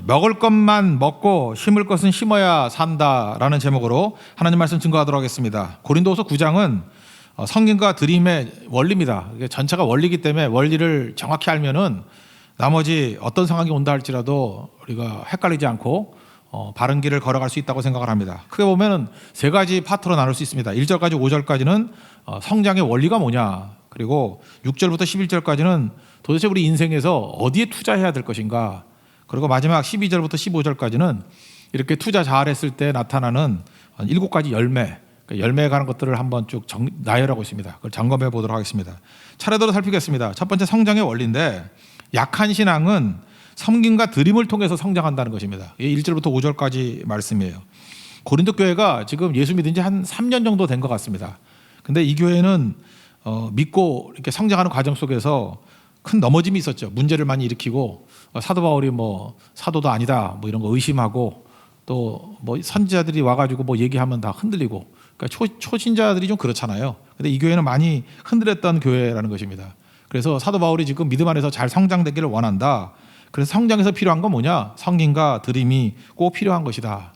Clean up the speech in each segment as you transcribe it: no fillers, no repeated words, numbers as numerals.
먹을 것만 먹고 심을 것은 심어야 산다라는 제목으로 하나님 말씀 증거하도록 하겠습니다. 고린도후서 9장은 성경과 드림의 원리입니다. 이게 전체가 원리이기 때문에 원리를 정확히 알면은 나머지 어떤 상황이 온다 할지라도 우리가 헷갈리지 않고 바른 길을 걸어갈 수 있다고 생각을 합니다. 크게 보면은 세 가지 파트로 나눌 수 있습니다. 1절까지 5절까지는 성장의 원리가 뭐냐, 그리고 6절부터 11절까지는 도대체 우리 인생에서 어디에 투자해야 될 것인가, 그리고 마지막 12절부터 15절까지는 이렇게 투자 잘했을 때 나타나는 7가지 열매, 열매에 관한 것들을 한번 쭉 나열하고 있습니다. 그걸 점검해 보도록 하겠습니다. 차례대로 살피겠습니다. 첫 번째 성장의 원리인데, 약한 신앙은 섬김과 드림을 통해서 성장한다는 것입니다. 이게 1절부터 5절까지 말씀이에요. 고린도 교회가 지금 예수 믿은 지 한 3년 정도 된 것 같습니다. 근데 이 교회는 믿고 이렇게 성장하는 과정 속에서 큰 넘어짐이 있었죠. 문제를 많이 일으키고, 사도 바울이 뭐 사도도 아니다 뭐 이런 거 의심하고, 또 뭐 선지자들이 와가지고 뭐 얘기하면 다 흔들리고, 그러니까 초신자들이 좀 그렇잖아요. 근데 이 교회는 많이 흔들렸던 교회라는 것입니다. 그래서 사도 바울이 지금 믿음 안에서 잘 성장되기를 원한다. 그래서 성장에서 필요한 건 뭐냐? 성김과 드림이 꼭 필요한 것이다.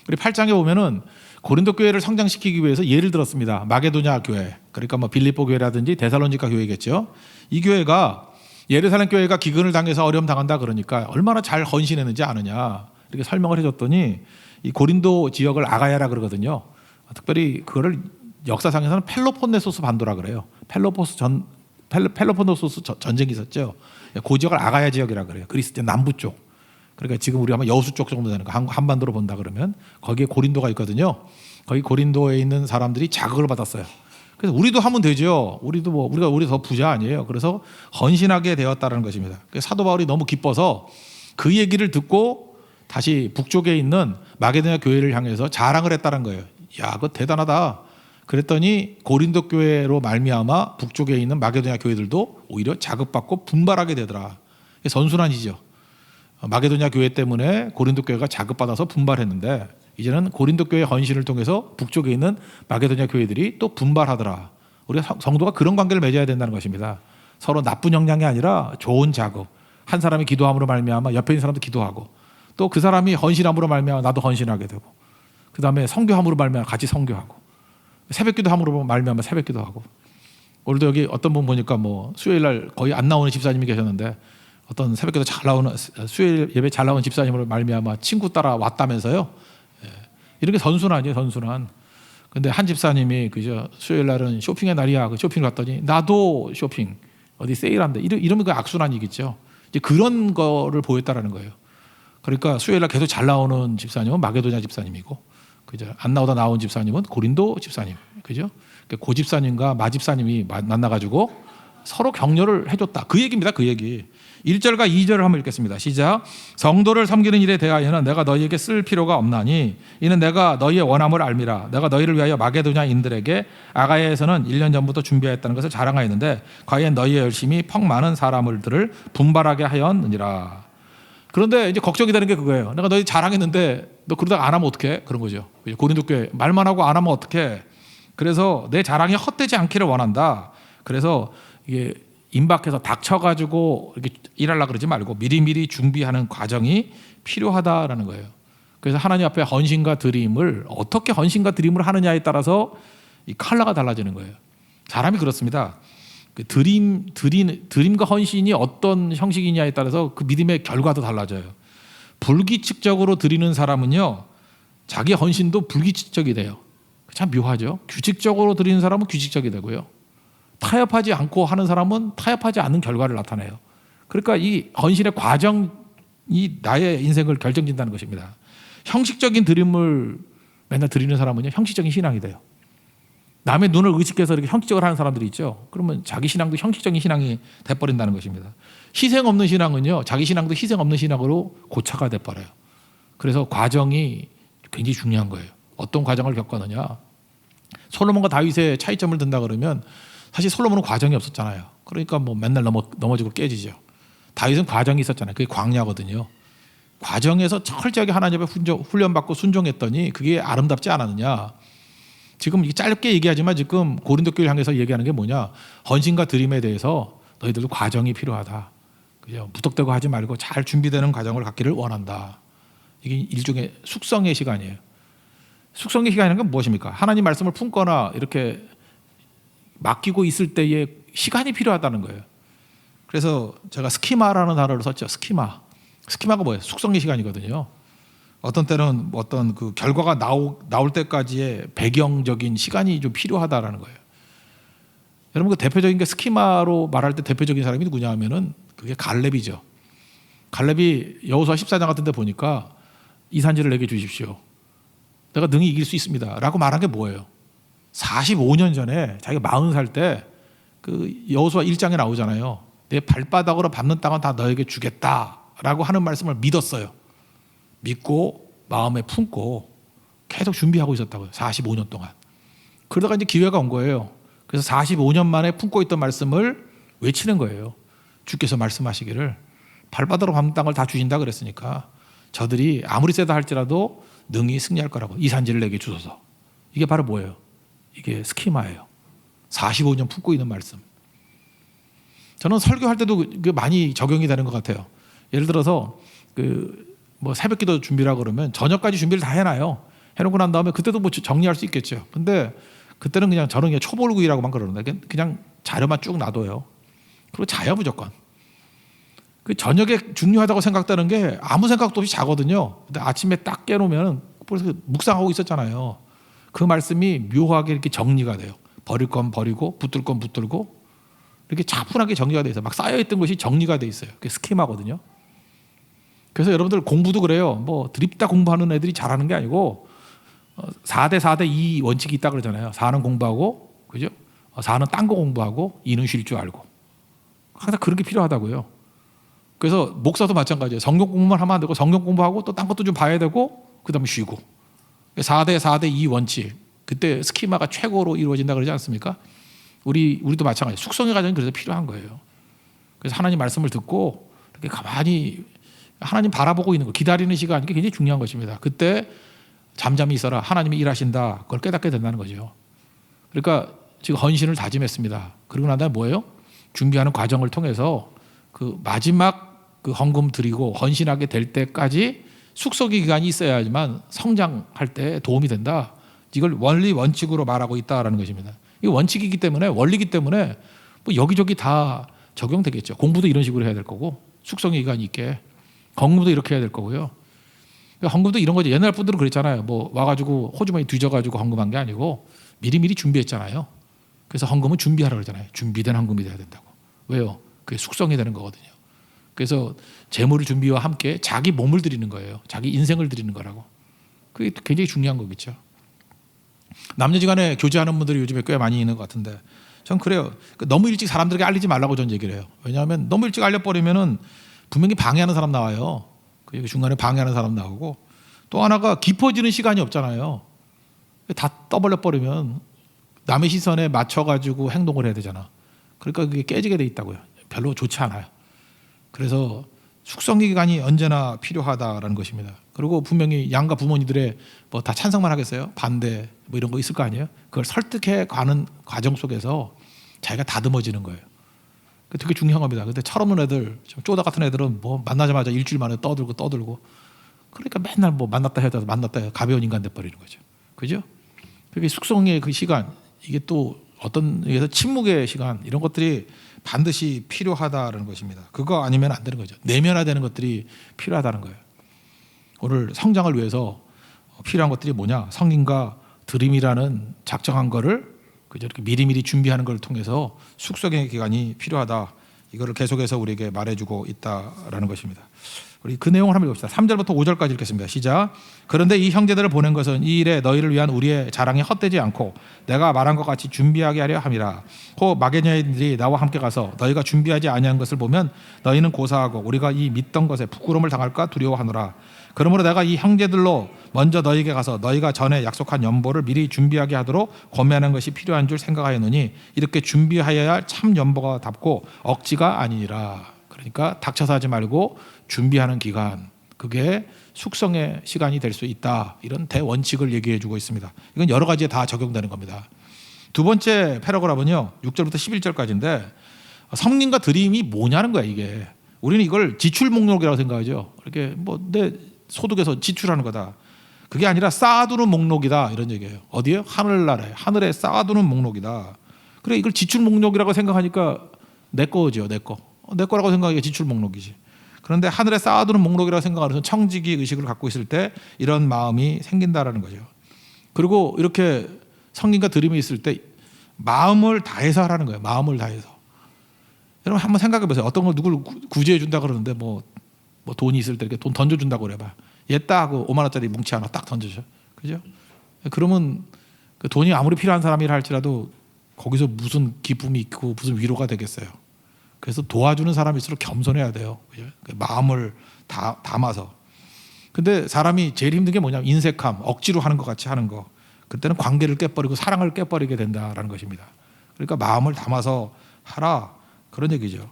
그리고 8장에 보면은 고린도 교회를 성장시키기 위해서 예를 들었습니다. 마게도냐 교회, 그러니까 뭐 빌립보 교회라든지 데살로니가 교회겠죠. 이 교회가 예루살렘 교회가 기근을 당해서 어려움 당한다 그러니까 얼마나 잘 헌신했는지 아느냐, 이렇게 설명을 해줬더니 이 고린도 지역을 아가야라 그러거든요. 특별히 그거를 역사상에서는 펠로폰네소스 반도라 그래요. 펠로폰네소스 전쟁이 있었죠. 그 지역을 아가야 지역이라 그래요. 그리스 남부 쪽. 그러니까 지금 우리가 아마 여수 쪽 정도 되는 거, 한반도로 본다 그러면 거기에 고린도가 있거든요. 거기 고린도에 있는 사람들이 자극을 받았어요. 그래서 우리도 하면 되죠. 우리도 뭐 우리 더 부자 아니에요. 그래서 헌신하게 되었다는 것입니다. 그래서 사도 바울이 너무 기뻐서 그 얘기를 듣고 다시 북쪽에 있는 마게도냐 교회를 향해서 자랑을 했다는 거예요. 야, 그거 대단하다. 그랬더니 고린도 교회로 말미암아 북쪽에 있는 마게도냐 교회들도 오히려 자극받고 분발하게 되더라. 선순환이죠. 마게도냐 교회 때문에 고린도 교회가 자극받아서 분발했는데, 이제는 고린도 교회 헌신을 통해서 북쪽에 있는 마게도냐 교회들이 또 분발하더라. 우리가 성도가 그런 관계를 맺어야 된다는 것입니다. 서로 나쁜 영향이 아니라 좋은 자극. 한 사람이 기도함으로 말미암아 옆에 있는 사람도 기도하고, 또 그 사람이 헌신함으로 말미암아 나도 헌신하게 되고, 그 다음에 성교함으로 말미암아 같이 성교하고, 새벽기도함으로 말미암아 새벽기도하고. 오늘도 여기 어떤 분 보니까 뭐 수요일날 거의 안 나오는 집사님이 계셨는데, 어떤 새벽기도 잘 나오는, 수요일 예배 잘 나오는 집사님으로 말미암아 친구 따라 왔다면서요. 이렇게 선순환이에요, 선순환. 근데 한 집사님이 그저 수요일 날은 쇼핑의 날이야. 그 쇼핑 갔더니 나도 쇼핑 어디 세일한대. 이러면 그 악순환이겠죠. 이제 그런 거를 보였다라는 거예요. 그러니까 수요일 날 계속 잘 나오는 집사님은 마게도냐 집사님이고, 그죠? 안 나오다 나온 집사님은 고린도 집사님, 그죠? 그 집사님과 마 집사님이 만나가지고 서로 격려를 해줬다. 그 얘기입니다. 그 얘기. 1절과 2절을 한번 읽겠습니다. 시작. 성도를 섬기는 일에 대하여는 내가 너희에게 쓸 필요가 없나니 이는 내가 너희의 원함을 알미라. 내가 너희를 위하여 마게도냐인들에게 아가야에서는 1년 전부터 준비하였다는 것을 자랑하였는데 과연 너희의 열심이 퍽 많은 사람들을 분발하게 하였느니라. 그런데 이제 걱정이 되는 게 그거예요. 내가 너희 자랑했는데 너 그러다가 안 하면 어떡해? 그런 거죠. 고린도 교회 말만 하고 안 하면 어떡해? 그래서 내 자랑이 헛되지 않기를 원한다. 그래서 이게 임박해서 닥쳐가지고 이렇게 일하려고 그러지 말고 미리미리 준비하는 과정이 필요하다라는 거예요. 그래서 하나님 앞에 헌신과 드림을 어떻게 헌신과 드림을 하느냐에 따라서 이 컬러가 달라지는 거예요. 사람이 그렇습니다. 그 드림과 헌신이 어떤 형식이냐에 따라서 그 믿음의 결과도 달라져요. 불규칙적으로 드리는 사람은요, 자기 헌신도 불규칙적이 돼요. 참 묘하죠. 규칙적으로 드리는 사람은 규칙적이 되고요, 타협하지 않고 하는 사람은 타협하지 않는 결과를 나타내요. 그러니까 이 헌신의 과정이 나의 인생을 결정짓는다는 것입니다. 형식적인 드림을 맨날 드리는 사람은요, 형식적인 신앙이 돼요. 남의 눈을 의식해서 이렇게 형식적으로 하는 사람들이 있죠. 그러면 자기 신앙도 형식적인 신앙이 돼버린다는 것입니다. 희생 없는 신앙은요, 자기 신앙도 희생 없는 신앙으로 고차가 돼버려요. 그래서 과정이 굉장히 중요한 거예요. 어떤 과정을 겪었느냐. 솔로몬과 다윗의 차이점을 든다 그러면 사실 솔로몬은 과정이 없었잖아요. 그러니까 뭐 맨날 넘어지고 깨지죠. 다윗은 과정이 있었잖아요. 그게 광야거든요. 과정에서 철저하게 하나님 앞에 훈련받고 순종했더니 그게 아름답지 않았느냐. 지금 이게 짧게 얘기하지만 지금 고린도 교회를 향해서 얘기하는 게 뭐냐. 헌신과 드림에 대해서 너희들도 과정이 필요하다. 그죠? 무턱대고 하지 말고 잘 준비되는 과정을 갖기를 원한다. 이게 일종의 숙성의 시간이에요. 숙성의 시간이라는 건 무엇입니까? 하나님 말씀을 품거나 이렇게 맡기고 있을 때에 시간이 필요하다는 거예요. 그래서 제가 스키마라는 단어를 썼죠. 스키마. 스키마가 뭐예요? 숙성의 시간이거든요. 어떤 때는 어떤 그 결과가 나올 때까지의 배경적인 시간이 좀 필요하다라는 거예요. 여러분 그 대표적인 게 스키마로 말할 때 대표적인 사람이 누구냐 하면은 그게 갈렙이죠. 갈렙이 여호수아 14장 같은 데 보니까 이 산지를 내게 주십시오. 내가 능히 이길 수 있습니다. 라고 말한 게 뭐예요? 45년 전에 자기가 40살 때 그 여호수아 1장에 나오잖아요. 내 발바닥으로 밟는 땅은 다 너에게 주겠다라고 하는 말씀을 믿었어요. 믿고 마음에 품고 계속 준비하고 있었다고요. 45년 동안. 그러다가 이제 기회가 온 거예요. 그래서 45년 만에 품고 있던 말씀을 외치는 거예요. 주께서 말씀하시기를 발바닥으로 밟는 땅을 다 주신다 그랬으니까 저들이 아무리 세다 할지라도 능히 승리할 거라고. 이 산지를 내게 주소서. 이게 바로 뭐예요? 이게 스키마예요. 45년 품고 있는 말씀. 저는 설교할 때도 그게 많이 적용이 되는 것 같아요. 예를 들어서 뭐 새벽기도 준비라 그러면 저녁까지 준비를 다 해놔요. 해놓고 난 다음에 그때도 뭐 정리할 수 있겠죠. 근데 그때는 그냥 저는 그냥 초벌구이라고만 그러는데 그냥 자료만 쭉 놔둬요. 그리고 자요 무조건. 그 저녁에 중요하다고 생각되는 게 아무 생각도 없이 자거든요. 근데 아침에 딱 깨놓으면 벌써 묵상하고 있었잖아요. 그 말씀이 묘하게 이렇게 정리가 돼요. 버릴 건 버리고 붙들 건 붙들고 이렇게 차분하게 정리가 돼 있어요. 막 쌓여있던 것이 정리가 돼 있어요. 그게 스키마거든요. 그래서 여러분들 공부도 그래요. 뭐 드립다 공부하는 애들이 잘하는 게 아니고 4대 4대 2 원칙이 있다 그러잖아요. 4는 공부하고, 그죠? 4는 딴 거 공부하고 2는 쉴 줄 알고. 항상 그런 게 필요하다고요. 그래서 목사도 마찬가지예요. 성경 공부만 하면 안 되고 성경 공부하고 또 딴 것도 좀 봐야 되고 그다음에 쉬고. 4대 4대 2 원칙. 그때 스키마가 최고로 이루어진다 그러지 않습니까? 우리도 마찬가지예요. 숙성의 과정이 그래서 필요한 거예요. 그래서 하나님 말씀을 듣고 이렇게 가만히 하나님 바라보고 있는 거, 기다리는 시간, 이게 굉장히 중요한 것입니다. 그때 잠잠히 있어라. 하나님이 일하신다. 그걸 깨닫게 된다는 거죠. 그러니까 지금 헌신을 다짐했습니다. 그리고 난 다음에 뭐예요? 준비하는 과정을 통해서 그 마지막 그 헌금 드리고 헌신하게 될 때까지 숙성의 기간이 있어야지만 성장할 때 도움이 된다. 이걸 원리 원칙으로 말하고 있다라는 것입니다. 이 원칙이기 때문에, 원리이기 때문에 뭐 여기저기 다 적용되겠죠. 공부도 이런 식으로 해야 될 거고, 숙성의 기간이 있게, 헌금도 이렇게 해야 될 거고요. 헌금도 이런 거죠. 옛날 분들은 그랬잖아요. 뭐 와가지고 호주머니 뒤져가지고 헌금한 게 아니고 미리미리 준비했잖아요. 그래서 헌금은 준비하라 그러잖아요. 준비된 헌금이 돼야 된다고. 왜요? 그게 숙성이 되는 거거든요. 그래서 재물 준비와 함께 자기 몸을 드리는 거예요. 자기 인생을 드리는 거라고. 그게 굉장히 중요한 거겠죠. 남녀지간에 교제하는 분들이 요즘에 꽤 많이 있는 것 같은데, 전 그래요. 너무 일찍 사람들에게 알리지 말라고 전 얘기를 해요. 왜냐하면 너무 일찍 알려버리면은 분명히 방해하는 사람 나와요. 그 중간에 방해하는 사람 나오고, 또 하나가 깊어지는 시간이 없잖아요. 다 떠벌려 버리면 남의 시선에 맞춰가지고 행동을 해야 되잖아. 그러니까 그게 깨지게 돼 있다고요. 별로 좋지 않아요. 그래서 숙성의 기간이 언제나 필요하다라는 것입니다. 그리고 분명히 양가 부모님들의 뭐 다 찬성만 하겠어요? 반대 뭐 이런 거 있을 거 아니에요? 그걸 설득해 가는 과정 속에서 자기가 다듬어지는 거예요. 되게 중요한 겁니다. 근데 철없는 애들, 쪼다 같은 애들은 뭐 만나자마자 일주일 만에 떠들고 그러니까 맨날 뭐 만났다 해도 가벼운 인간 돼버리는 거죠. 그죠? 그게 숙성의 그 시간, 이게 또 어떤 의미에서 침묵의 시간, 이런 것들이 반드시 필요하다는 것입니다. 그거 아니면 안 되는 거죠. 내면화되는 것들이 필요하다는 거예요. 오늘 성장을 위해서 필요한 것들이 뭐냐? 성인과 드림이라는 작정한 거를 그저 이렇게 미리미리 준비하는 걸 통해서 숙성의 기간이 필요하다. 이거를 계속해서 우리에게 말해주고 있다라는 것입니다. 우리 그 내용을 한번 읽읍시다. 3절부터 5절까지 읽겠습니다. 시작. 그런데 이 형제들을 보낸 것은 이 일에 너희를 위한 우리의 자랑이 헛되지 않고 내가 말한 것 같이 준비하게 하려 함이라. 호 마게니아인들이 나와 함께 가서 너희가 준비하지 아니한 것을 보면 너희는 고사하고 우리가 이 믿던 것에 부끄러움을 당할까 두려워하노라. 그러므로 내가 이 형제들로 먼저 너희에게 가서 너희가 전에 약속한 연보를 미리 준비하게 하도록 권면하는 것이 필요한 줄 생각하였노니 이렇게 준비하여야 할 참 연보가 답고 억지가 아니니라. 그러니까 닥쳐서 하지 말고 준비하는 기간, 그게 숙성의 시간이 될 수 있다. 이런 대원칙을 얘기해 주고 있습니다. 이건 여러 가지에 다 적용되는 겁니다. 두 번째 패러그래프는요, 6절부터 11절까지인데 성린과 드림이 뭐냐는 거야. 이게 우리는 이걸 지출 목록이라고 생각하죠. 이렇게 뭐 내 소득에서 지출하는 거다. 그게 아니라 쌓아두는 목록이다 이런 얘기예요. 어디에요? 하늘나라에 하늘에 쌓아두는 목록이다. 그래 이걸 지출 목록이라고 생각하니까 내 거죠, 내 거. 내 거라고 생각하기가 지출 목록이지. 그런데 하늘에 쌓아두는 목록이라고 생각하면서 청지기 의식을 갖고 있을 때 이런 마음이 생긴다라는 거죠. 그리고 이렇게 성gin과 드림이 있을 때 마음을 다해서 하라는 거예요. 마음을 다해서. 여러분 한번 생각해 보세요. 어떤 걸 누굴 구제해 준다 그러는데 뭐 돈이 있을 때 이렇게 돈 던져준다고 그래봐. 얘따 하고 5만 원짜리 뭉치 하나 딱 던져줘. 그죠? 그러면 그 돈이 아무리 필요한 사람이라 할지라도 거기서 무슨 기쁨이 있고 무슨 위로가 되겠어요. 그래서 도와주는 사람일수록 겸손해야 돼요. 그죠? 마음을 담아서. 근데 사람이 제일 힘든 게 뭐냐면 인색함, 억지로 하는 것 같이 하는 거. 그때는 관계를 깨버리고 사랑을 깨버리게 된다라는 것입니다. 그러니까 마음을 담아서 하라 그런 얘기죠.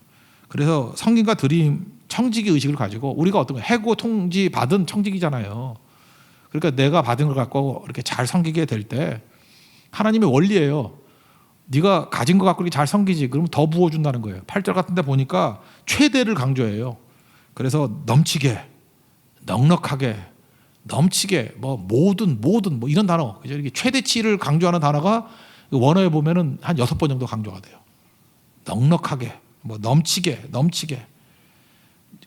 그래서 성gin과 드림 청지기 의식을 가지고 우리가 어떤 거 해고 통지 받은 청지기잖아요. 그러니까 내가 받은 걸 갖고 이렇게 잘 섬기게 될 때 하나님의 원리예요. 네가 가진 거 갖고 이렇게 잘 섬기지. 그러면 더 부어준다는 거예요. 8절 같은 데 보니까 최대를 강조해요. 그래서 넘치게, 넉넉하게, 넘치게, 뭐 모든 뭐 이런 단어. 그죠? 이렇게 최대치를 강조하는 단어가 원어에 보면은 한 6번 정도 강조가 돼요. 넉넉하게, 뭐 넘치게.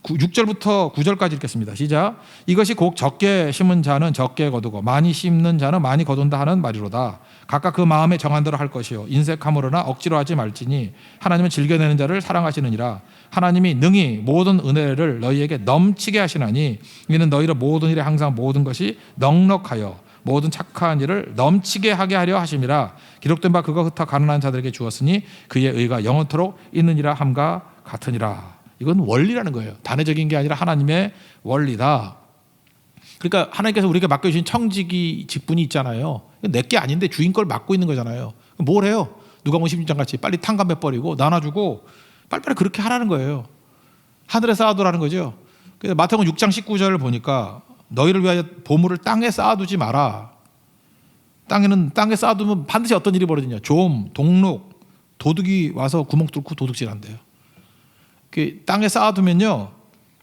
6절부터 9절까지 읽겠습니다. 시작. 이것이 곧 적게 심은 자는 적게 거두고 많이 심는 자는 많이 거둔다 하는 말이로다. 각각 그 마음에 정한 대로 할 것이요 인색함으로나 억지로 하지 말지니 하나님은 즐겨내는 자를 사랑하시느니라. 하나님이 능히 모든 은혜를 너희에게 넘치게 하시나니 이는 너희를 모든 일에 항상 모든 것이 넉넉하여 모든 착한 일을 넘치게 하게 하려 하심이라. 기록된 바 그가 흩어 가난한 자들에게 주었으니 그의 의가 영원토록 있느니라 함과 같으니라. 이건 원리라는 거예요. 단회적인 게 아니라 하나님의 원리다. 그러니까 하나님께서 우리에게 맡겨주신 청지기 직분이 있잖아요. 내 게 아닌데 주인 걸 맡고 있는 거잖아요. 뭘 해요? 누가복음 16장 같이 빨리 탕감해 버리고 나눠주고 빨리빨리 그렇게 하라는 거예요. 하늘에 쌓아두라는 거죠. 그래서 마태복음 6장 19절을 보니까 너희를 위하여 보물을 땅에 쌓아두지 마라. 땅에 쌓아두면 반드시 어떤 일이 벌어지냐. 좀, 동록, 도둑이 와서 구멍 뚫고 도둑질한대요. 땅에 쌓아두면요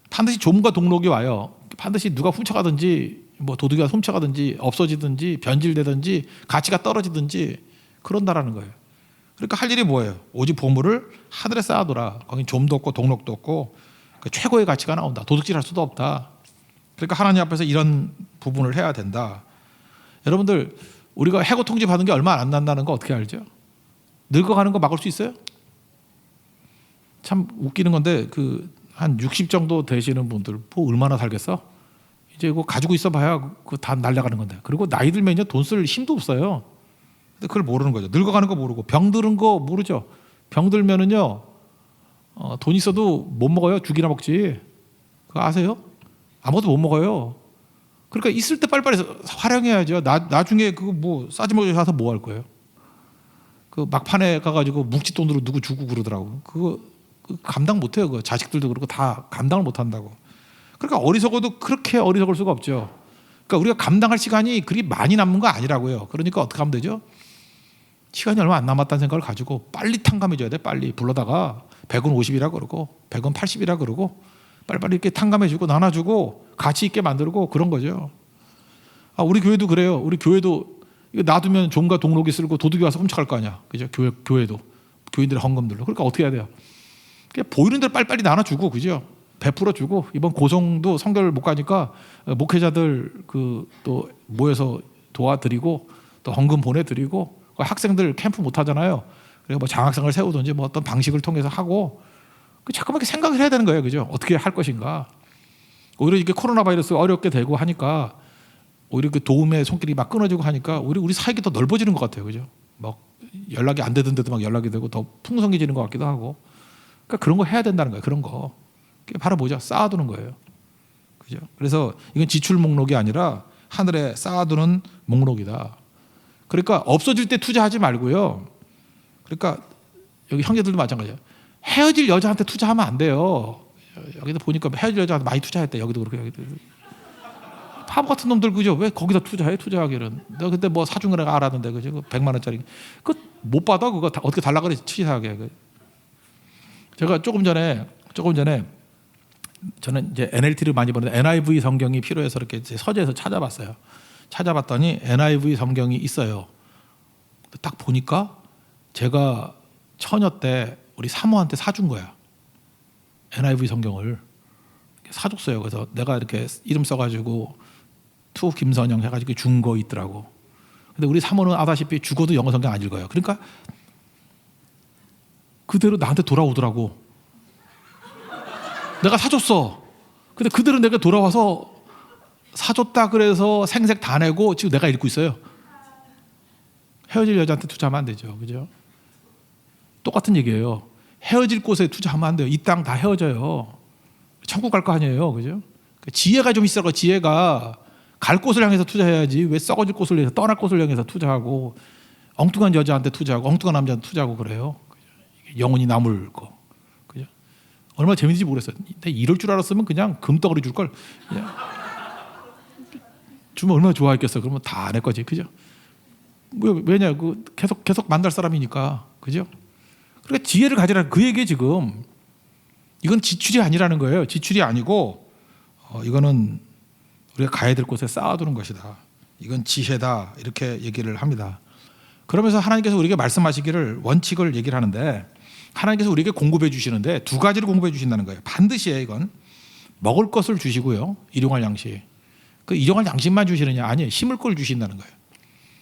반드시 좀과 동록이 와요. 반드시 누가 훔쳐가든지 뭐 도둑이가 훔쳐가든지 없어지든지 변질되든지 가치가 떨어지든지 그런다라는 거예요. 그러니까 할 일이 뭐예요? 오직 보물을 하늘에 쌓아둬라. 거기 좀도 없고 동록도 없고 최고의 가치가 나온다. 도둑질할 수도 없다. 그러니까 하나님 앞에서 이런 부분을 해야 된다. 여러분들 우리가 해고 통지 받은 게 얼마 안 난다는 거 어떻게 알죠? 늙어가는 거 막을 수 있어요? 참 웃기는 건데 한 60 정도 되시는 분들 뭐 얼마나 살겠어? 이제 이거 가지고 있어봐야 그거 다 날아가는 건데. 그리고 나이 들면요 돈 쓸 힘도 없어요. 근데 그걸 모르는 거죠. 늙어가는 거 모르고 병 들은 거 모르죠. 병 들면은요 돈 있어도 못 먹어요. 죽이나 먹지. 그거 아세요? 아무것도 못 먹어요. 그러니까 있을 때 빨리빨리 활용해야죠. 나중에 그거 뭐 싸지먹이 사서 뭐 할 거예요? 그 막판에 가가지고 묵칫돈으로 누구 주고 그러더라고. 그거 감당 못해요. 그 자식들도 그렇고 다 감당을 못한다고. 그러니까 어리석어도 그렇게 어리석을 수가 없죠. 그러니까 우리가 감당할 시간이 그리 많이 남는 거 아니라고요. 그러니까 어떻게 하면 되죠? 시간이 얼마 안 남았다는 생각을 가지고 빨리 탕감해줘야 돼. 빨리 불러다가 100원 50이라 그러고 100원 80이라 그러고 빨리빨리 이렇게 탕감해주고 나눠주고 가치 있게 만들고 그런 거죠. 우리 교회도 그래요. 우리 교회도 이거 놔두면 종과 동록이 쓸고 도둑이 와서 훔쳐갈 거 아니야. 그죠? 교회도 교인들의 헌금들로. 그러니까 어떻게 해야 돼요? 보이는 대로 빨리빨리 나눠주고 그죠? 베풀어주고 이번 고성도 성결을 못 가니까 목회자들 또 모여서 도와드리고 또 헌금 보내드리고 학생들 캠프 못 하잖아요. 그래서 뭐 장학생을 세우든지 뭐 어떤 방식을 통해서 하고 자꾸만 이렇게 생각을 해야 되는 거예요. 그죠? 어떻게 할 것인가. 오히려 이게 코로나 바이러스 어렵게 되고 하니까 오히려 그 도움의 손길이 막 끊어지고 하니까 우리 사이가 더 넓어지는 것 같아요. 그죠? 막 연락이 안 되던데도 막 연락이 되고 더 풍성해지는 것 같기도 하고. 그러니까 그런 거 해야 된다는 거예요. 그런 거. 그게 바로 뭐죠? 쌓아두는 거예요. 그죠? 그래서 이건 지출 목록이 아니라 하늘에 쌓아두는 목록이다. 그러니까 없어질 때 투자하지 말고요. 그러니까 여기 형제들도 마찬가지예요. 헤어질 여자한테 투자하면 안 돼요. 여기도 보니까 헤어질 여자한테 많이 투자했대. 여기도 그렇고 여기도. 바보 같은 놈들 그죠? 왜 거기다 투자하기는. 내가 그때 뭐 사준 거라 알았는데 그죠? 100만 원짜리. 그거 못 받아. 그거 어떻게 달라 그래 치사하게. 제가 조금 전에 저는 이제 NLT를 많이 보는데 NIV 성경이 필요해서 이렇게 서재에서 찾아봤어요. 찾아봤더니 NIV 성경이 있어요. 딱 보니까 제가 처녀 때 우리 사모한테 사준 거야. NIV 성경을 사줬어요. 그래서 내가 이렇게 이름 써가지고 투 김선영 해가지고 준 거 있더라고. 근데 우리 사모는 아다시피 죽어도 영어 성경 안 읽어요. 그러니까 그대로 나한테 돌아오더라고. 내가 사줬어. 근데 그대로 내가 돌아와서 사줬다 그래서 생색 다 내고 지금 내가 읽고 있어요. 헤어질 여자한테 투자하면 안 되죠. 그죠? 똑같은 얘기예요. 헤어질 곳에 투자하면 안 돼요. 이 땅 다 헤어져요. 천국 갈 거 아니에요. 그죠? 지혜가 좀 있어요. 지혜가 갈 곳을 향해서 투자해야지 왜 썩어질 곳을 위해서 떠날 곳을 향해서 투자하고 엉뚱한 여자한테 투자하고 엉뚱한 남자한테 투자하고 그래요. 영혼이 남을 거. 그죠? 얼마나 재밌는지 모르겠어요. 이럴 줄 알았으면 그냥 금덩어리 줄 걸. 주면 얼마나 좋아했겠어. 그러면 다 내 거지. 그죠? 왜냐? 계속 만날 사람이니까. 그죠? 그러니까 지혜를 가지라 그 얘기에 지금 이건 지출이 아니라는 거예요. 지출이 아니고 이거는 우리가 가야 될 곳에 쌓아두는 것이다. 이건 지혜다. 이렇게 얘기를 합니다. 그러면서 하나님께서 우리에게 말씀하시기를 원칙을 얘기를 하는데 하나님께서 우리에게 공급해 주시는데 두 가지를 공급해 주신다는 거예요. 반드시에 이건 먹을 것을 주시고요. 일용할 양식. 그 일용할 양식만 주시느냐? 아니에요. 심을 걸 주신다는 거예요.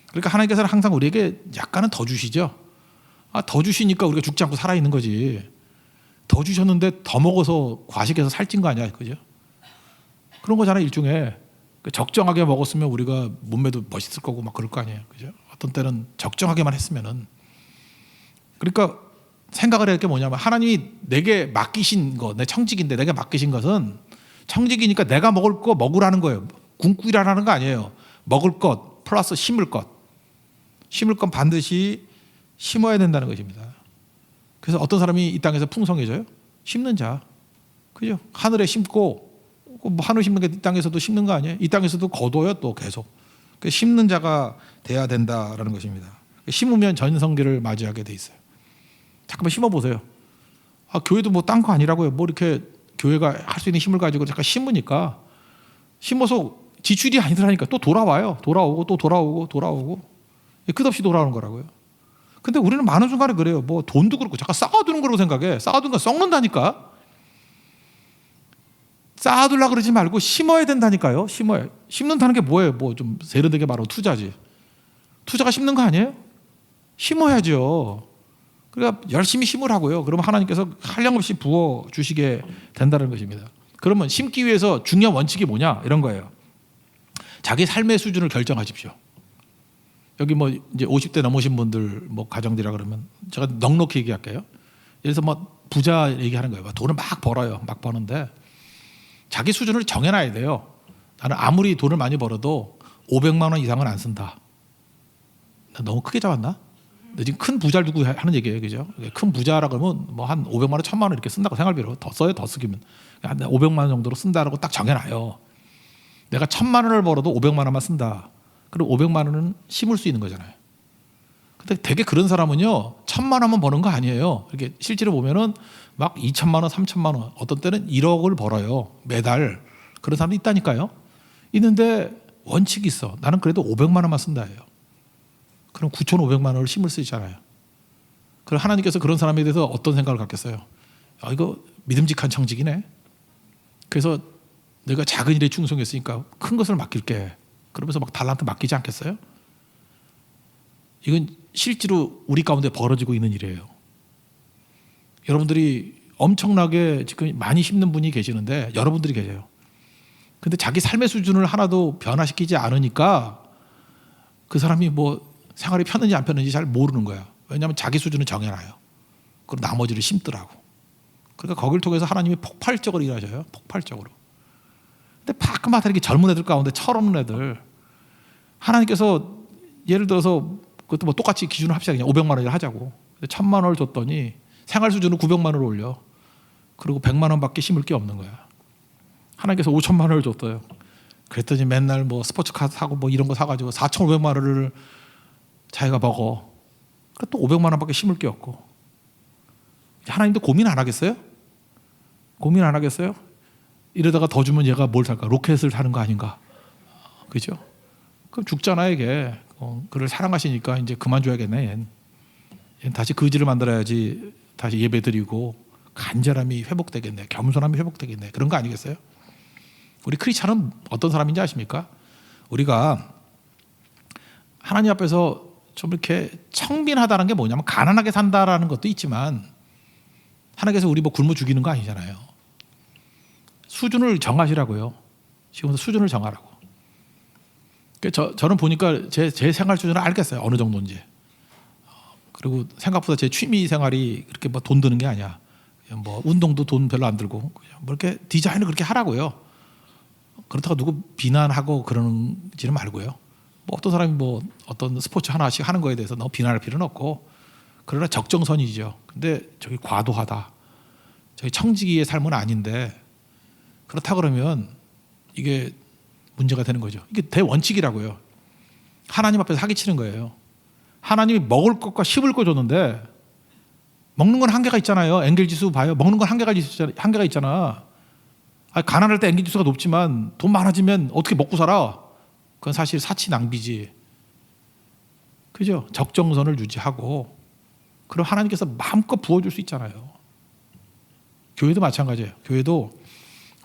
그러니까 하나님께서는 항상 우리에게 약간은 더 주시죠. 더 주시니까 우리가 죽지 않고 살아있는 거지. 더 주셨는데 더 먹어서 과식해서 살찐 거 아니야. 그죠? 그런 거잖아요. 일종의. 적정하게 먹었으면 우리가 몸매도 멋있을 거고 막 그럴 거 아니에요. 그죠? 어떤 때는 적정하게만 했으면은. 그러니까 생각을 해야 할 게 뭐냐면 하나님이 내게 맡기신 거, 내 청직인데 내게 맡기신 것은 청직이니까 내가 먹을 거 먹으라는 거예요. 굶고 일하라는 거 아니에요. 먹을 것 플러스 심을 것. 심을 건 반드시 심어야 된다는 것입니다. 그래서 어떤 사람이 이 땅에서 풍성해져요? 심는 자. 그죠? 하늘에 심고 뭐 하늘 심는 게 이 땅에서도 심는 거 아니에요? 이 땅에서도 거둬요 또 계속. 심는 자가 돼야 된다라는 것입니다. 심으면 전성기를 맞이하게 돼 있어요. 잠깐만 심어보세요. 교회도 뭐 딴 거 아니라고요. 뭐 이렇게 교회가 할 수 있는 힘을 가지고 잠깐 심으니까 심어서 지출이 아니더라니까 또 돌아와요. 돌아오고 또 돌아오고 끝없이 돌아오는 거라고요. 근데 우리는 많은 순간에 그래요. 뭐 돈도 그렇고 잠깐 쌓아두는 거라고 생각해. 쌓아두는 건 썩는다니까. 쌓아두려고 그러지 말고 심어야 된다니까요. 심어야. 심는다는 게 뭐예요? 뭐 좀 세련되게 말하면 투자지. 투자가 심는 거 아니에요? 심어야죠. 그러니까 열심히 심으라고요. 그러면 하나님께서 한량없이 부어 주시게 된다는 것입니다. 그러면 심기 위해서 중요한 원칙이 뭐냐? 이런 거예요. 자기 삶의 수준을 결정하십시오. 여기 뭐 이제 50대 넘으신 분들 뭐 가정들이라 그러면 제가 넉넉히 얘기할게요. 예를 들어서 뭐 부자 얘기하는 거예요. 돈을 막 벌어요. 막 버는데 자기 수준을 정해놔야 돼요. 나는 아무리 돈을 많이 벌어도 500만 원 이상은 안 쓴다. 나 너무 크게 잡았나? 근데 지금 큰 부자를 두고 하는 얘기예요. 그죠? 큰 부자라 그러면 뭐 한 500만 원, 1000만 원 이렇게 쓴다고 생활비로 더 써요. 더 쓰기면. 한 500만 원 정도로 쓴다라고 딱 정해놔요. 내가 1000만 원을 벌어도 500만 원만 쓴다. 그럼 500만 원은 심을 수 있는 거잖아요. 근데 되게 그런 사람은요, 1000만 원만 버는 거 아니에요. 이렇게 실제로 보면은 막 2000만 원, 3000만 원, 어떤 때는 1억을 벌어요. 매달. 그런 사람도 있다니까요. 있는데 원칙이 있어. 나는 그래도 500만 원만 쓴다예요. 그럼 9,500만 원을 심을 수 있잖아요. 그럼 하나님께서 그런 사람에 대해서 어떤 생각을 갖겠어요? 이거 믿음직한 청직이네. 그래서 내가 작은 일에 충성했으니까 큰 것을 맡길게. 그러면서 막 달란트 맡기지 않겠어요? 이건 실제로 우리 가운데 벌어지고 있는 일이에요. 여러분들이 엄청나게 지금 많이 심는 분이 계시는데 여러분들이 계세요. 근데 자기 삶의 수준을 하나도 변화시키지 않으니까 그 사람이 뭐 생활이 편한지 안 편한지 잘 모르는 거야. 왜냐하면 자기 수준을 정해놔요. 그리고 나머지를 심더라고. 그러니까 거기를 통해서 하나님이 폭발적으로 일하셔요. 폭발적으로. 근데 가끔마다 이렇게 젊은 애들 가운데 철없는 애들 하나님께서 예를 들어서 그것도 뭐 똑같이 기준을 합시다. 그냥 500만 원을 하자고. 1000만 원을 줬더니 생활 수준을 900만 원을 올려. 그리고 100만 원밖에 심을 게 없는 거야. 하나님께서 5천만 원을 줬어요. 그랬더니 맨날 뭐 스포츠카 사고 뭐 이런 거 사가지고 4,500만 원을 자기가 먹어. 그러니까 또 500만 원밖에 심을 게 없고. 하나님도 고민 안 하겠어요? 고민 안 하겠어요? 이러다가 더 주면 얘가 뭘 살까? 로켓을 사는 거 아닌가? 그죠? 그럼 죽잖아 이게. 그를 사랑하시니까 이제 그만 줘야겠네. 얜 다시 거지를 만들어야지 다시 예배드리고 간절함이 회복되겠네. 겸손함이 회복되겠네. 그런 거 아니겠어요? 우리 크리스찬은 어떤 사람인지 아십니까? 우리가 하나님 앞에서 좀 이렇게 청빈하다는 게 뭐냐면 가난하게 산다라는 것도 있지만 하나님께서 우리 뭐 굶어 죽이는 거 아니잖아요. 수준을 정하시라고요. 지금부터 수준을 정하라고. 저는 보니까 제 생활 수준을 알겠어요. 어느 정도인지. 그리고 생각보다 제 취미 생활이 그렇게 뭐 돈 드는 게 아니야. 뭐 운동도 돈 별로 안 들고 그냥 뭐 이렇게 디자인을 그렇게 하라고요. 그렇다고 누구 비난하고 그러지는 말고요. 뭐 어떤 사람이 뭐 어떤 스포츠 하나씩 하는 거에 대해서 너무 비난할 필요는 없고 그러나 적정선이죠. 근데 저기 과도하다. 저기 청지기의 삶은 아닌데 그렇다 그러면 이게 문제가 되는 거죠. 이게 대원칙이라고요. 하나님 앞에서 사기치는 거예요. 하나님이 먹을 것과 씹을 거 줬는데 먹는 건 한계가 있잖아요. 엔겔지수 봐요. 먹는 건 한계가 있잖아. 가난할 때 엔겔지수가 높지만 돈 많아지면 어떻게 먹고 살아? 그건 사실 사치 낭비지. 그죠? 적정선을 유지하고 그럼 하나님께서 마음껏 부어줄 수 있잖아요. 교회도 마찬가지예요. 교회도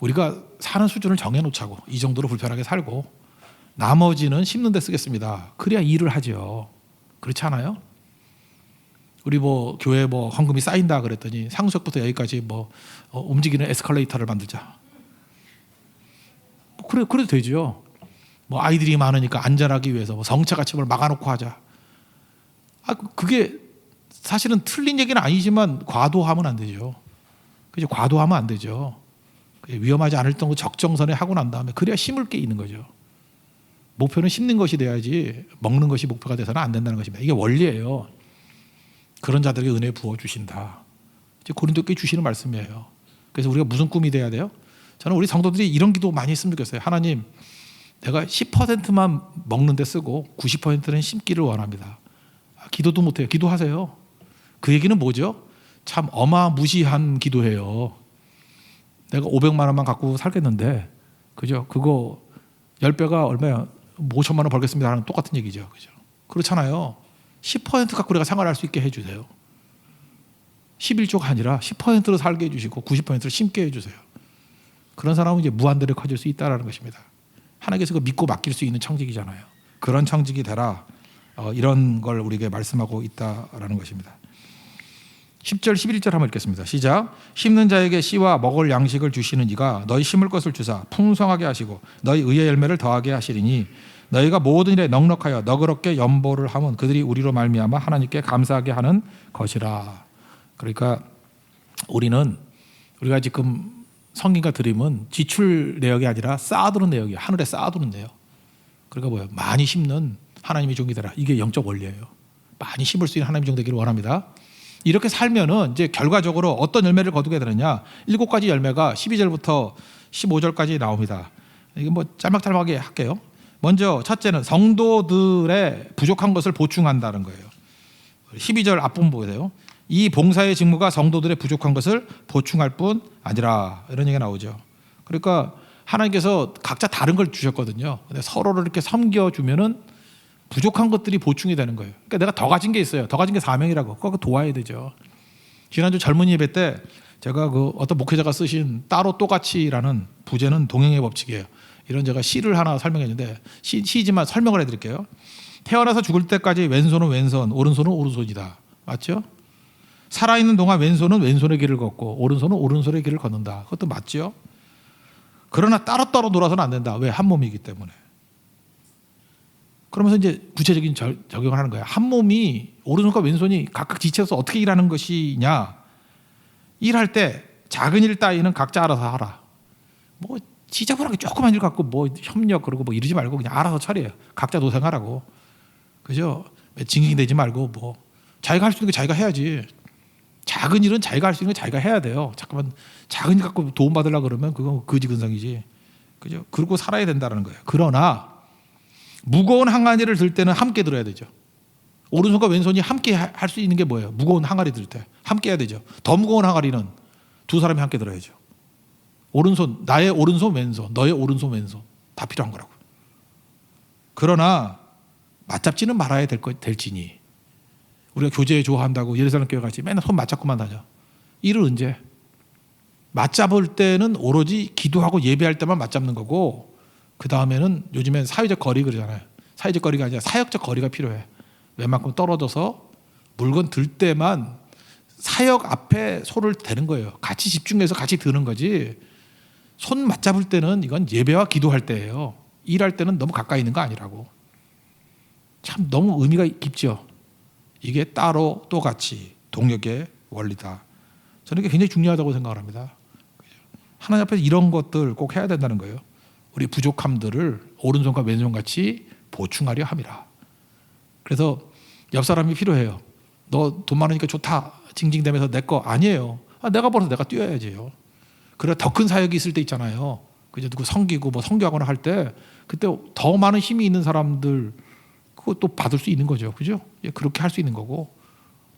우리가 사는 수준을 정해놓자고 이 정도로 불편하게 살고 나머지는 심는 데 쓰겠습니다. 그래야 일을 하죠. 그렇지 않아요? 우리 뭐 교회 뭐 헌금이 쌓인다 그랬더니 상수역부터 여기까지 뭐 움직이는 에스컬레이터를 만들자. 그래도 되죠. 뭐 아이들이 많으니까 안전하기 위해서 뭐 성차 가침을 막아놓고 하자. 그게 사실은 틀린 얘기는 아니지만 과도하면 안 되죠. 그죠? 과도하면 안 되죠. 위험하지 않을 정도 적정선에 하고 난 다음에 그래야 심을 게 있는 거죠. 목표는 심는 것이 돼야지 먹는 것이 목표가 돼서는 안 된다는 것입니다. 이게 원리예요. 그런 자들에게 은혜 부어주신다. 고린도께 주시는 말씀이에요. 그래서 우리가 무슨 꿈이 돼야 돼요? 저는 우리 성도들이 이런 기도 많이 했으면 좋겠어요. 하나님, 내가 10%만 먹는 데 쓰고 90%는 심기를 원합니다. 기도도 못해요. 기도하세요. 그 얘기는 뭐죠? 참 어마무시한 기도예요. 내가 500만 원만 갖고 살겠는데, 그죠? 그거 10배가 얼마야? 5천만 원 벌겠습니다 하는 똑같은 얘기죠. 그죠? 그렇잖아요. 10% 갖고 우리가 생활할 수 있게 해주세요. 11조가 아니라 10%로 살게 해주시고 90%를 심게 해주세요. 그런 사람은 이제 무한대로 커질 수 있다는 것입니다. 하나님께서 그 믿고 맡길 수 있는 청직이잖아요. 그런 청직이 되라. 이런 걸 우리에게 말씀하고 있다라는 것입니다. 10절 11절 한번 읽겠습니다. 시작. 심는 자에게 씨와 먹을 양식을 주시는 이가 너희 심을 것을 주사 풍성하게 하시고 너희 의의 열매를 더하게 하시리니 너희가 모든 일에 넉넉하여 너그럽게 연보를 하면 그들이 우리로 말미암아 하나님께 감사하게 하는 것이라. 그러니까 우리가 지금 성gin과 드림은 지출 내역이 아니라 쌓아두는 내역이에요. 하늘에 쌓아두는 내역. 그러니까 뭐예요? 많이 심는 하나님의 종이 되라. 이게 영적 원리예요. 많이 심을 수 있는 하나님의 종 되기를 원합니다. 이렇게 살면은 이제 결과적으로 어떤 열매를 거두게 되느냐? 7가지 열매가 12절부터 15절까지 나옵니다. 이게 뭐 짤막짤막하게 할게요. 먼저 첫째는 성도들의 부족한 것을 보충한다는 거예요. 12절 앞부분 보세요. 이 봉사의 직무가 성도들의 부족한 것을 보충할 뿐 아니라 이런 얘기가 나오죠. 그러니까 하나님께서 각자 다른 걸 주셨거든요. 근데 서로를 이렇게 섬겨주면은 부족한 것들이 보충이 되는 거예요. 그러니까 내가 더 가진 게 있어요. 더 가진 게 사명이라고. 그거 도와야 되죠. 지난주 젊은이 예배 때 제가 그 어떤 목회자가 쓰신 따로 또같이라는 부제는 동행의 법칙이에요. 이런 제가 시를 하나 설명했는데 시지만 설명을 해드릴게요. 태어나서 죽을 때까지 왼손은 왼손, 오른손은 오른손이다. 맞죠? 살아있는 동안 왼손은 왼손의 길을 걷고 오른손은 오른손의 길을 걷는다. 그것도 맞죠? 그러나 따로따로 놀아서는 안 된다. 왜? 한 몸이기 때문에. 그러면서 이제 구체적인 적용을 하는 거예요. 한 몸이 오른손과 왼손이 각각 지쳐서 어떻게 일하는 것이냐. 일할 때 작은 일 따위는 각자 알아서 하라. 뭐 지저분하게 조그만 일 갖고 뭐 협력 그러고 뭐 이러지 말고 그냥 알아서 처리해요. 각자 노생하라고. 그죠? 징징이 되지 말고 뭐 자기가 할 수 있는 거 자기가 해야지. 작은 일은 자기가 할 수 있는 거 자기가 해야 돼요. 잠깐만 작은 일 갖고 도움 받으려고 그러면 그건 거지근성이지. 그죠? 그러고 살아야 된다는 거예요. 그러나 무거운 항아리를 들 때는 함께 들어야 되죠. 오른손과 왼손이 함께 할 수 있는 게 뭐예요? 무거운 항아리 들 때 함께 해야 되죠. 더 무거운 항아리는 두 사람이 함께 들어야죠. 오른손, 나의 오른손 왼손, 너의 오른손 왼손 다 필요한 거라고요. 그러나 맞잡지는 말아야 될지니 우리가 교제에 좋아한다고 예루살렘 교회 같이 맨날 손 맞잡고만 다녀. 이를 언제? 맞잡을 때는 오로지 기도하고 예배할 때만 맞잡는 거고 그 다음에는 요즘엔 사회적 거리 그러잖아요. 사회적 거리가 아니라 사역적 거리가 필요해. 웬만큼 떨어져서 물건 들 때만 사역 앞에 손을 대는 거예요. 같이 집중해서 같이 드는 거지. 손 맞잡을 때는 이건 예배와 기도할 때예요. 일할 때는 너무 가까이 있는 거 아니라고. 참 너무 의미가 깊죠. 이게 따로 또 같이 동력의 원리다. 저는 이게 굉장히 중요하다고 생각을 합니다. 하나님 앞에서 이런 것들 꼭 해야 된다는 거예요. 우리 부족함들을 오른손과 왼손 같이 보충하려 함이라. 그래서 옆 사람이 필요해요. 너 돈 많으니까 좋다. 징징대면서 내 거 아니에요. 내가 벌어서 내가 뛰어야지요. 그래 더 큰 사역이 있을 때 있잖아요. 그저 누구 섬기고 뭐 선교하거나 할 때 그때 더 많은 힘이 있는 사람들 그것도 받을 수 있는 거죠. 그죠? 그렇게 할 수 있는 거고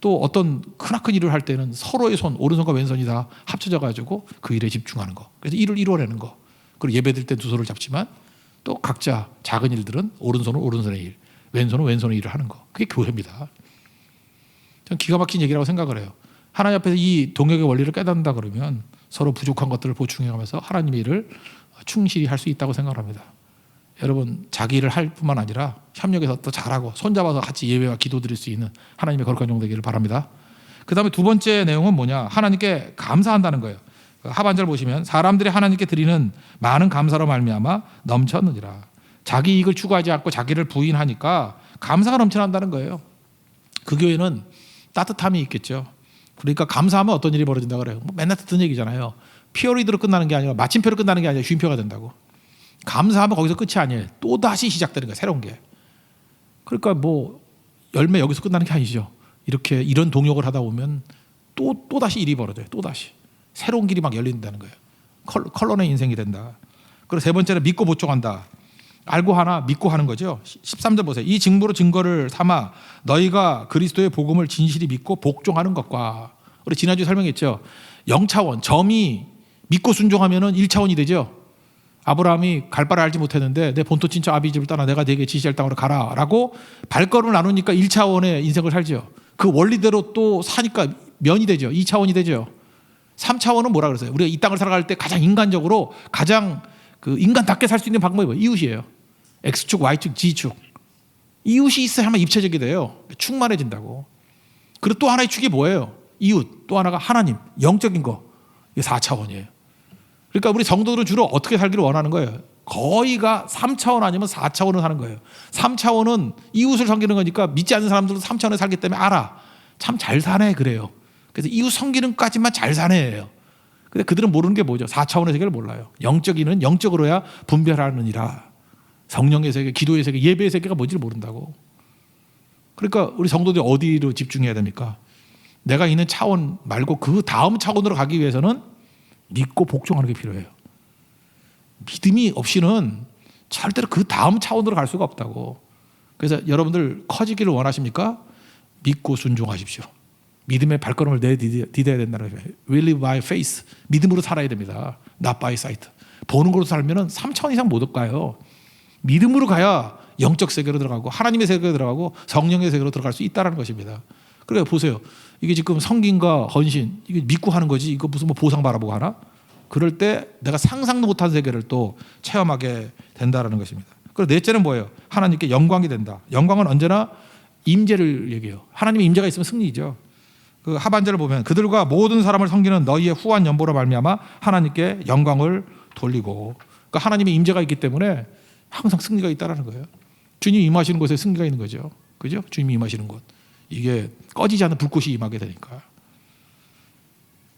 또 어떤 크나큰 일을 할 때는 서로의 손, 오른손과 왼손이 다 합쳐져 가지고 그 일에 집중하는 거. 그래서 일을 이루어내는 거. 그리고 예배드릴 때 두 손을 잡지만 또 각자 작은 일들은 오른손은 오른손의 일, 왼손은 왼손의 일을 하는 거. 그게 교회입니다. 저는 기가 막힌 얘기라고 생각을 해요. 하나님 앞에서 이 동역의 원리를 깨닫는다 그러면 서로 부족한 것들을 보충해가면서 하나님의 일을 충실히 할 수 있다고 생각합니다. 여러분 자기 일을 할 뿐만 아니라 협력해서 또 잘하고 손잡아서 같이 예배와 기도 드릴 수 있는 하나님의 거룩한 종 되기를 바랍니다. 그 다음에 두 번째 내용은 뭐냐? 하나님께 감사한다는 거예요. 하반절 보시면 사람들이 하나님께 드리는 많은 감사로 말미암아 넘쳤느니라. 자기 이익을 추구하지 않고 자기를 부인하니까 감사가 넘쳐난다는 거예요. 그 교회는 따뜻함이 있겠죠. 그러니까 감사하면 어떤 일이 벌어진다 그래요. 맨날 듣는 얘기잖아요. 피어리드로 끝나는 게 아니라 마침표로 끝나는 게 아니라 쉼표가 된다고. 감사하면 거기서 끝이 아니에요. 또 다시 시작되는 거예요. 새로운 게. 그러니까 뭐 열매 여기서 끝나는 게 아니죠. 이렇게 이런 동역을 하다 보면 또 다시 일이 벌어져요. 또 다시 새로운 길이 막 열린다는 거예요. 컬러의 인생이 된다. 그리고 세 번째는 믿고 보충한다. 알고 하나 믿고 하는 거죠. 13절 보세요. 이 증거를 삼아 너희가 그리스도의 복음을 진실히 믿고 복종하는 것과 우리 지난주에 설명했죠. 0차원 점이 믿고 순종하면은 1차원이 되죠. 아브라함이 갈 바를 알지 못했는데 내 본토 친척 아비 집을 떠나 내가 네게 지시할 땅으로 가라라고 발걸음을 나누니까 1차원의 인생을 살죠. 그 원리대로 또 사니까 면이 되죠. 2차원이 되죠. 3차원은 뭐라 그랬어요? 우리가 이 땅을 살아갈 때 가장 인간적으로 가장 그 인간답게 살 수 있는 방법이 뭐예요? 이웃이에요. X축, Y축, G축. 이웃이 있어야만 입체적이 돼요. 충만해진다고. 그리고 또 하나의 축이 뭐예요? 이웃. 또 하나가 하나님. 영적인 거. 이게 4차원이에요. 그러니까 우리 성도들은 주로 어떻게 살기를 원하는 거예요? 거의가 3차원 아니면 4차원을 사는 거예요. 3차원은 이웃을 섬기는 거니까 믿지 않는 사람들도 3차원에 살기 때문에 알아. 참 잘 사네 그래요. 그래서 이웃 섬기는 것까지만 잘 사네예요. 근데 그들은 모르는 게 뭐죠? 4차원의 세계를 몰라요. 영적인은 영적으로야 분별하느니라. 성령의 세계, 기도의 세계, 예배의 세계가 뭔지를 모른다고. 그러니까 우리 성도들이 어디로 집중해야 됩니까? 내가 있는 차원 말고 그 다음 차원으로 가기 위해서는 믿고 복종하는 게 필요해요. 믿음이 없이는 절대로 그 다음 차원으로 갈 수가 없다고. 그래서 여러분들 커지기를 원하십니까? 믿고 순종하십시오. 믿음의 발걸음을 내디뎌야 된다는 거예요. We live by faith. 믿음으로 살아야 됩니다. Not by sight. 보는 걸로 살면 3차원 이상 못 가요. 믿음으로 가야 영적 세계로 들어가고 하나님의 세계로 들어가고 성령의 세계로 들어갈 수 있다는 것입니다. 그래요. 보세요. 이게 지금 성김과 헌신 이게 믿고 하는 거지 이거 무슨 뭐 보상 바라보고 하나? 그럴 때 내가 상상도 못한 세계를 또 체험하게 된다는 것입니다. 그리고 넷째는 뭐예요? 하나님께 영광이 된다. 영광은 언제나 임재를 얘기해요. 하나님의 임재가 있으면 승리죠. 그 하반절을 보면 그들과 모든 사람을 섬기는 너희의 후한 연보로 말미암아 하나님께 영광을 돌리고 그러니까 하나님의 임재가 있기 때문에 항상 승리가 있다라는 거예요. 주님이 임하시는 곳에 승리가 있는 거죠. 그죠? 주님이 임하시는 곳. 이게 꺼지지 않는 불꽃이 임하게 되니까.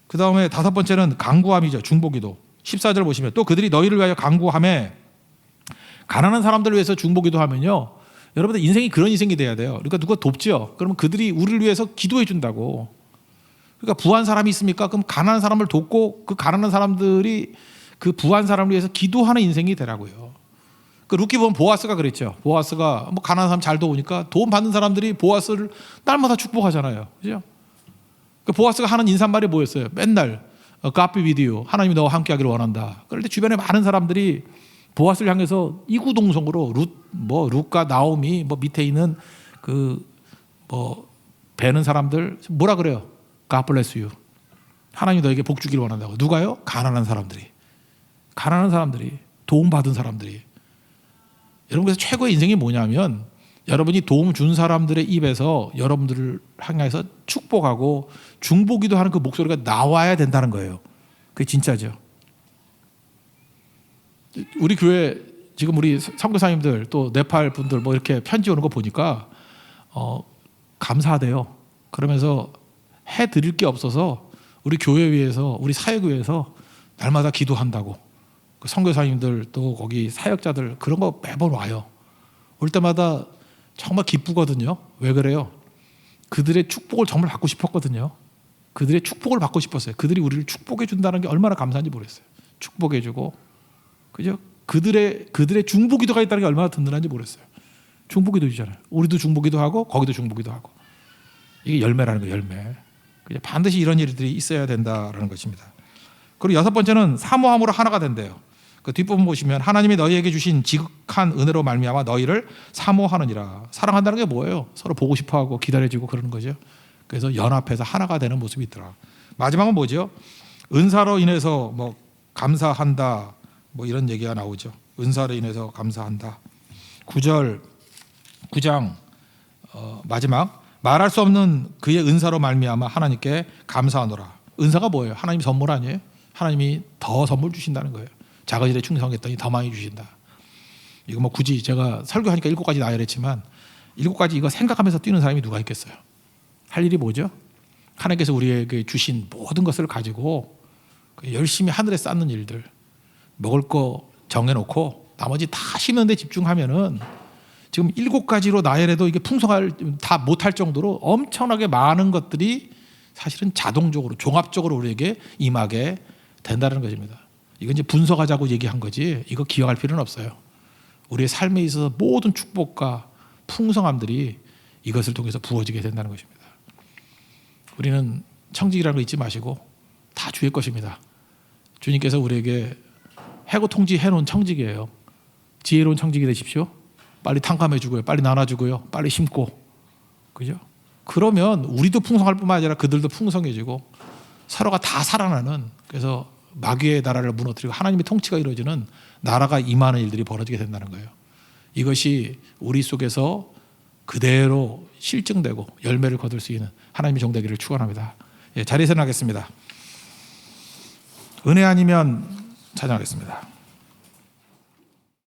그 다음에 다섯 번째는 간구함이죠. 중보기도. 14절 보시면 또 그들이 너희를 위하여 간구함에 가난한 사람들을 위해서 중보기도 하면요. 여러분들 인생이 그런 인생이 돼야 돼요. 그러니까 누가 돕죠. 그러면 그들이 우리를 위해서 기도해 준다고. 그러니까 부한 사람이 있습니까? 그럼 가난한 사람을 돕고 그 가난한 사람들이 그 부한 사람을 위해서 기도하는 인생이 되라고요. 그 루키 보면 보아스가 그랬죠. 보아스가 뭐 가난한 사람 잘 도우니까 도움 받는 사람들이 보아스를 날마다 축복하잖아요. 그죠? 그 보아스가 하는 인사말이 뭐였어요? 맨날 God be with you. 하나님이 너와 함께하기를 원한다. 그럴 때 주변에 많은 사람들이 보아스를 향해서 이구동성으로 룻과 나오미 밑에 있는 배는 사람들 뭐라 그래요? God bless you. 하나님이 너에게 복 주기를 원한다고. 누가요? 가난한 사람들이. 도움받은 사람들이. 여러분, 그래서 최고의 인생이 뭐냐면 여러분이 도움 준 사람들의 입에서 여러분들을 향해서 축복하고 중보기도 하는 그 목소리가 나와야 된다는 거예요. 그게 진짜죠. 우리 교회 지금 우리 선교사님들 또 네팔 분들 이렇게 편지 오는 거 보니까 감사하대요. 그러면서 해드릴 게 없어서 우리 교회 위해서 우리 사역 위해서 날마다 기도한다고. 그 선교사님들 또 거기 사역자들 그런 거 매번 와요. 올 때마다 정말 기쁘거든요. 왜 그래요? 그들의 축복을 정말 받고 싶었거든요. 그들의 축복을 받고 싶었어요. 그들이 우리를 축복해 준다는 게 얼마나 감사한지 모르겠어요. 축복해 주고, 그죠? 그들의 중보기도가 있다는 게 얼마나 든든한지 모르겠어요. 중보기도 주잖아요. 우리도 중보기도 하고 거기도 중보기도 하고. 이게 열매라는 거예요. 열매. 반드시 이런 일들이 있어야 된다라는 것입니다. 그리고 6번째는 사모함으로 하나가 된대요. 그 뒷부분 보시면 하나님이 너희에게 주신 지극한 은혜로 말미암아 너희를 사모하느니라. 사랑한다는 게 뭐예요? 서로 보고 싶어하고 기다려지고 그러는 거죠. 그래서 연합해서 하나가 되는 모습이 있더라. 마지막은 뭐죠? 은사로 인해서 감사한다 이런 얘기가 나오죠. 은사로 인해서 감사한다. 9장 마지막 말할 수 없는 그의 은사로 말미암아 하나님께 감사하노라. 은사가 뭐예요? 하나님 선물 아니에요? 하나님이 더 선물 주신다는 거예요. 작은 일에 충성했더니 더 많이 주신다. 이거 굳이 제가 설교하니까 7가지 나열을 했지만 7가지 이거 생각하면서 뛰는 사람이 누가 있겠어요? 할 일이 뭐죠? 하나님께서 우리에게 주신 모든 것을 가지고 열심히 하늘에 쌓는 일들, 먹을 거 정해놓고 나머지 다 심는 데 집중하면은 지금 7가지로 나열해도 이게 다 못할 정도로 엄청나게 많은 것들이 사실은 자동적으로 종합적으로 우리에게 임하게 된다는 것입니다. 이건 이제 분석하자고 얘기한 거지 이거 기억할 필요는 없어요. 우리의 삶에 있어서 모든 축복과 풍성함들이 이것을 통해서 부어지게 된다는 것입니다. 우리는 청직이라는 거 잊지 마시고 다 주의 것입니다. 주님께서 우리에게 해고 통지해 놓은 청직이에요. 지혜로운 청직이 되십시오. 빨리 탕감해 주고요. 빨리 나눠주고요. 빨리 심고. 그죠? 그러면 우리도 풍성할 뿐만 아니라 그들도 풍성해지고 서로가 다 살아나는, 그래서 마귀의 나라를 무너뜨리고 하나님의 통치가 이루어지는 나라가 임하는 일들이 벌어지게 된다는 거예요. 이것이 우리 속에서 그대로 실증되고 열매를 거둘 수 있는 하나님의 종되기를 축원합니다. 자리에서 나가겠습니다. 은혜 아니면 찬양하겠습니다.